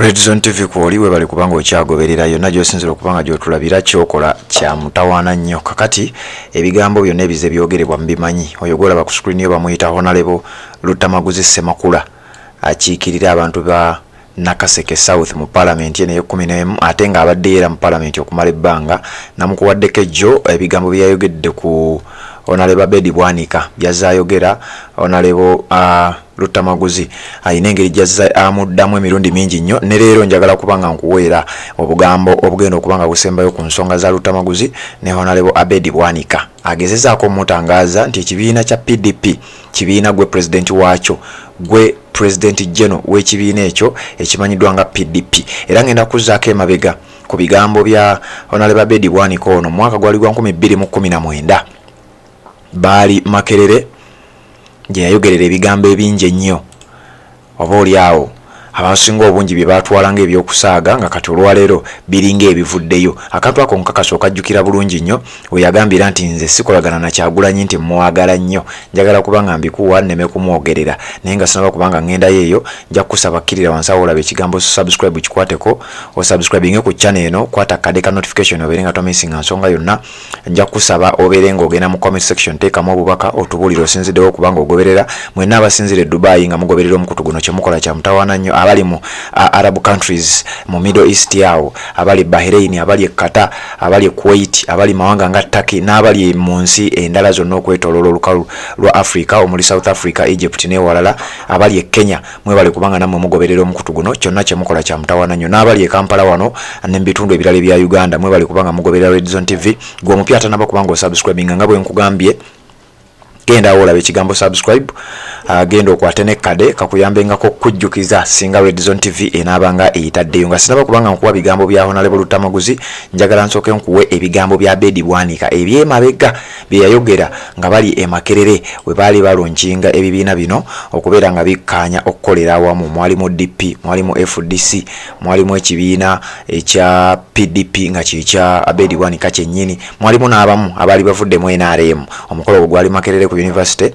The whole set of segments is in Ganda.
Red Zone TV kuoliwe bali kubanga okyagoberera yonna gy'osinzira okubanga gy'otulabira kyokola kya mutawaana nnyo. Kakati ebigambo byonna ebize byogerebwa mbimanyi. Oyo gwolaba ku screen yo bamuyita Ono Luttamaguzi Ssemakula akiikirira abantu ba Nakaseke South mu Parliament eno y'e11 ate nga abadde era mu Parliament okumala ebbanga namukuwaddeko ejjo ebigambo byayogedde ku Ono Abed bwanika byazayogera Ono Luttamaguzi ayina engeri gyazza amuddamu emirundi mingi nnyo ne leero njagala kubanga nkuweera obugambo obugenda okubanga busembayo ku nsonga za Luttamaguzi ne Ono Abed bwanika agezezaako mutangaza nti ekibiina kya PDP kibiina gwe president waakyo gwe president general w'ekibiina ekyo ekimanyiddwa nga PDP era ngenda kuzzaako emabega ku bigambo bya Ono Abed bwanika ono mwaka gwali gwa 2019 baali Makerere gye yayogerera ebigambo ebingi ennyo oba oli awo abasinga obungi bye batwalanga ebyokusaaga nga kati olwaleero biringa ebivuddeyo. Akantu ako nkakasa okajjukira bulungi nnyo we yagambira nti nze sikolagana na Kyagulanyi nti mwagala nnyo njagala kubanga mbikuwa nneme kumwogerera naye nga sinaba kubanga ngendayo eyo nja kusaba kkirira wansi awo olaba ekigambo subscribe kikwateko osubscribinge ku channel eno kwata kade ka notification obeere nga tomissinga nsonga yonna nja kusaba obeere ng'ogenda mu comment section teekamu obubaka otubuulire osinziddewo okubanga ogoberera mwenna abasinzire Dubai nga mugoberera omukutu guno kye mukola kya mutawaana nnyo abali mu Arab countries mu Middle East yao abali Bahrain abali Qatar abali Kuwait abali mawanga nga Turkey n'abali mu nsi endala zonna okwetooloola olukalu lwa Africa omuli South Africa, Egypt ne walala abali Kenya mwe bali kubanga namwe mugoberera omukutu guno kyonna kye mukola kya mutawaana nnyo n'abali Kampala wano n'ebitundu ebirala bya Uganda mwe bali kubanga mugoberera Red Zone TV gwe omupya atanaba kubanga osubscribinga nga bwe nkugambye genda olaba ekigambo subscribe genda okwate ne kade kakuyambengako kujjukiza singa Red Zone TV enaabanga eyitaddeyo nga sinaba kubanga nkuwa bigambo bya Ono Luttamaguzi njagala nsooke nkuwe ebigambo bya Abed bwanika ebyemabega bye yayogera nga bali e Makerere we baali balonkinga ebibiina bino okubeera nga bikkaanya okukolera awamu mwalimu DP mwalimu FDC mwalimu ekibiina ekya PDP nga kikya Abed bwanika kyennyini mwalimu n'abamu abaali bavuddemu NRM omukolo ogwo gwali Makerere ku university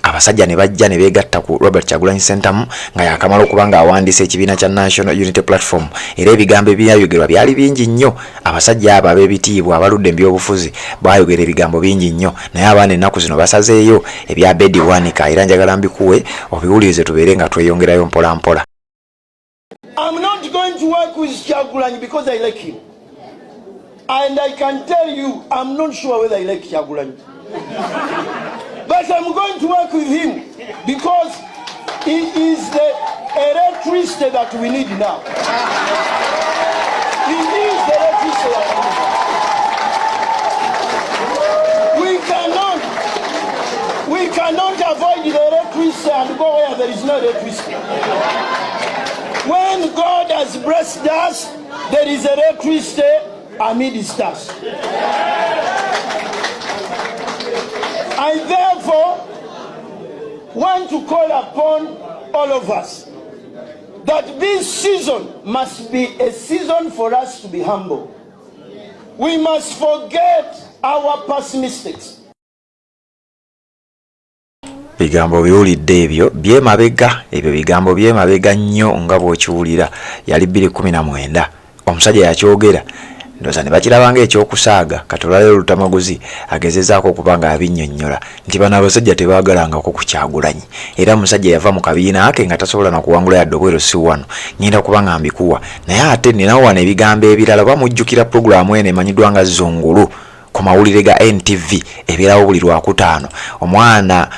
abasajja ne bajja ne beegatta ku Robert Kyagulanyi Center nga yakamala okubanga awandiise ekibiina kya National Unity Platform era ebigambo ebyayogerwa byali bingi nnyo abasajja abo ab'ebitiibwa abaludde mbyobufuzi baayogera ebigambo bingi nnyo naye abaana ennaku zino basazeeyo ebya Abed bwanika era njagala mbikuwe obiwulirize tubeere nga tweyongerayo mpola mpola. I'm not going to work with Kyagulanyi because I like him. And I can tell you, I'm not sure whether I like Kyagulanyi. But I'm going to work with him because he is the electricity that we need now. He is the electricity that we need. We cannot avoid the electricity and go where there is no electricity. When God has blessed us, there is electricity amidst us. I therefore want to call upon all of us that this season must be a season for us to be humble. We must forget our past mistakes. Bigambo biwulidde ebyo byemabega ebyo bigambo byemabega nnyo nga bw'okiwulira yali 2019 omusajja yakyogera ndoza ne bakirabanga ekyokusaaga kati olwaleero Luttamaguzi agezezaako okubanga abinnyonnyola nti bano abasajja tebaagalangako ku Kyagulanyi era omusajja yava mu kabiina ake nga tasobola na kuwangula yadde obwero si wano ngenda kubanga mbikuwa naye ate ninawo wano ebigambo ebirala bamujjukira puroguramu eno emanyiddwa nga Zungulu ku mawulire ga NTV ebirawo buli Lwakutaano omwana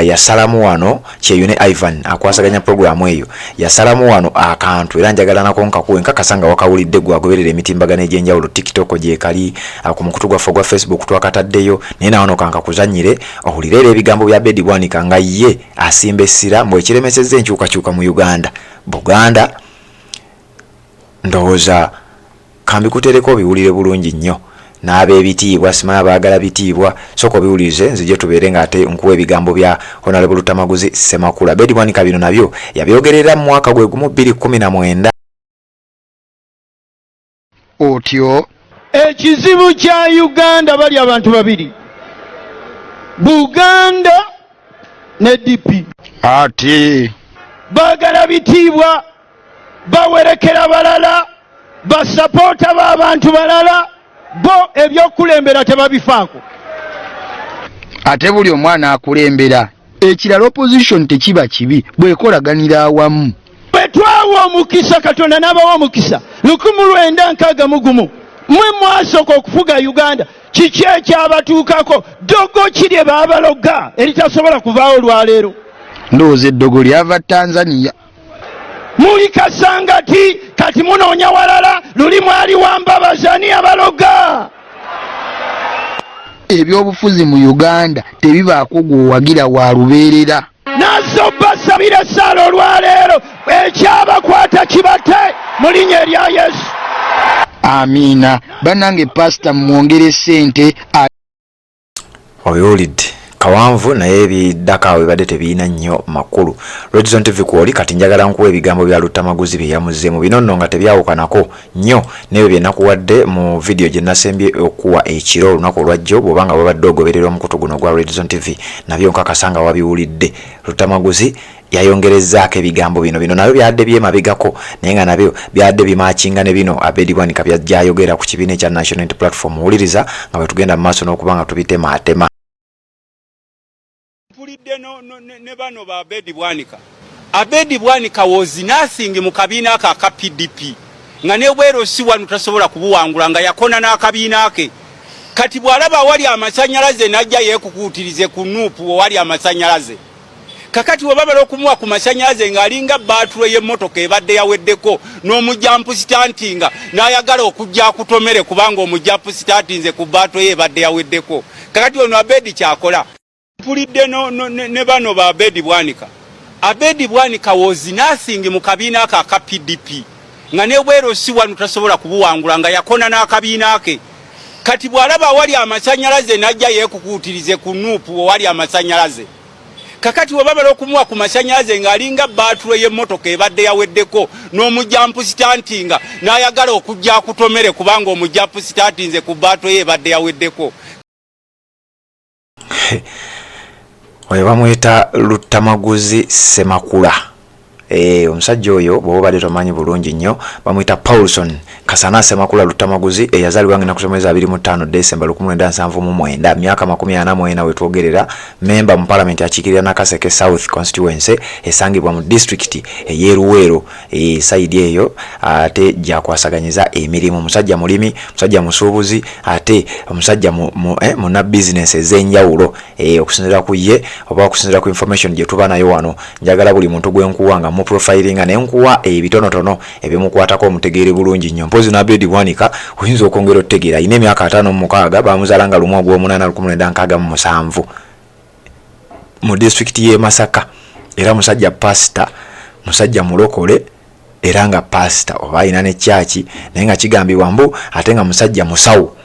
yasalamu wano Kyeyune Ivan akwasaganya programu eyo yasalamu wano akantu era njagala nako nkakuwe nkakasanga wakawulidde gwagoberera emitimbagano egy'enjawulo TikTok gye kali ku mukutu gwaffe gwa Facebook twakataddeyo naye nawono kankakuzannyire owulire ebigambo bya Abed bwanika nga ye asimba essira mbwe ekiremesezza enkyukakyuka mu Uganda Buganda ndowooza kambikutereko biwulire bulungi nnyo n'ab'ebitiibwa simanya baagala bitiibwa soko biwulirize nzije tubeere nga ate nkuwa ebigambo bya Ono Luttamaguzi Ssemakula. Abed bwanika bino nabyo yabyogerera mu mwaka gwe gumu 2019 otyo ekizibu kya Uganda bali abantu babiri Buganda ne DP ate baagala bitiibwa bawerekera balala, basapoota b'abantu balala, bo ebyokulembera tebabifaako. Ate buli omwana akulembera ekirala opposition tekiba kibi bwekolaganira awamu. Bwe twawa omukisa Katonda n'abawa omukisa 1961 mwe mwasooka okufuga Uganda, kiki ekyabatuukako? Ddogo kirye baabaloga eritasobola kuvaawo olwaleero. Ndowooza eddogo lyava Tanzania. Muli kasangati kati munoonya walala, luli mwali wambabaza ani abaloga. Ebyobufuzi mu Uganda tebibaako gwowagira wa lubeerera. Nazo basabira ssaala olwaleero ekyabakwata kibate mu linnya erya Yesu. Amiina. Bannange pasita mwongere ssente. Obiwulidde kawanvu naye ebiddako awo bibadde tebiina nnyo makulu. Red Zone TV kwoli kati njagala nkuwa ebigambo bya Luttamaguzi bye yamuzzeemu. Bino nno nga tebyawukanako nnyo n'ebyo bye nakuwadde mu vidiyo gye nasembye okuwa ekiro olunaku olwajjo bw'obanga wabadde ogoberera omukutu guno gwa Red Zone TV. Nabyo nkakasa nga wabiwulidde. Luttamaguzi yayongerezaako ebigambo bino nabyo byadde byemabigako naye nga nabyo byadde bimakinga ne bino Abed bwanika byajayogera ku kibiina ekya National Unity Platform. Wuliriza nga bwe tugenda mu maaso n'okuba nga tubitematema. Ne bano ba Abed bwanika. Abed bwanika was nothing mu kabiina aka PDP. Nga ne bwero si wanu tasobola kubuwangula nga yakona n'akabiina ke. Kati bwalaba wali amasanyalaze najja yekukuutirize ku NUP wali amasanyalaze. Kakati wababala okumuwa ku masanyalaze ng'alinga battery y'emmotoka ebadde yaweddeko n'omujampu sitantinga n'ayagala okujja akutomere kubanga omujampu sitantinze ku battery ebadde yaweddeko. Kakati ono Abed kyakola. Mpulidde ne bano ba Abed bwanika. Abed bwanika was nothing mu kabiina aka PDP. Nga ne bwero si wanu tasobola kubuwangula nga yakona n'akabiina ke. Kati bwalaba wali amasanyalaze najja yekukuutirize ku NUP wali amasanyalaze. Kakati wababala okumuwa ku masanyalaze ng'alinga battery y'emmotoka ebadde yaweddeko n'omujampu sitantinga n'ayagala okujja akutomere kubanga omujampu sitantinze ku battery ebadde yaweddeko. Oyo bamuyita Luttamaguzi Semakula. Omusajja oyo bw'oba badde tomanyi bulungi nnyo bamuyita Paulson Kasana Semakula Luttamaguzi eyazaalibwa ngina ku mwezi 25 Desemba 1979 myaka 44 we twogerera member mu parliament akiikirira Nakaseke South constituency esangibwa mu district eyeruwero side eyo ate jakwasaganyiza emirimu. Musajja mulimi, musajja musuubuzi ate omusajja mu na business ez'enjawulo okusinzira ku ye oba okusinzira ku information gye tuba nayo wano. Njagala buli muntu gwenkuwanga mu profiling ne nkuwa ebitonotono ebimukwatako omutegeere bulungi nnyo. Mpozi na Abed bwanika oyinza okwongera otegeera ine emyaka 56 bamuzalanga 1867 mu district ye Masaka era musajja pastor, musajja mulokole era nga pastor oba ina ne church naye nga kigambibwa mbu ate nga musajja musawo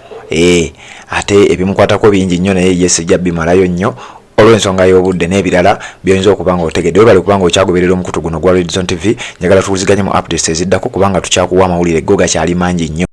ate ebimukwatako bingi nnyo naye yese jabimalayo nnyo olw'ensonga y'obudde n'ebirala by'oyinza okuba nga otegedde. Webale kubanga okyagoberera omukutu guno gwa Red Zone TV. Njagala tuwuliziganye mu updates eziddako kubanga tukyakuwa amawulire go gakyali mangi nnyo.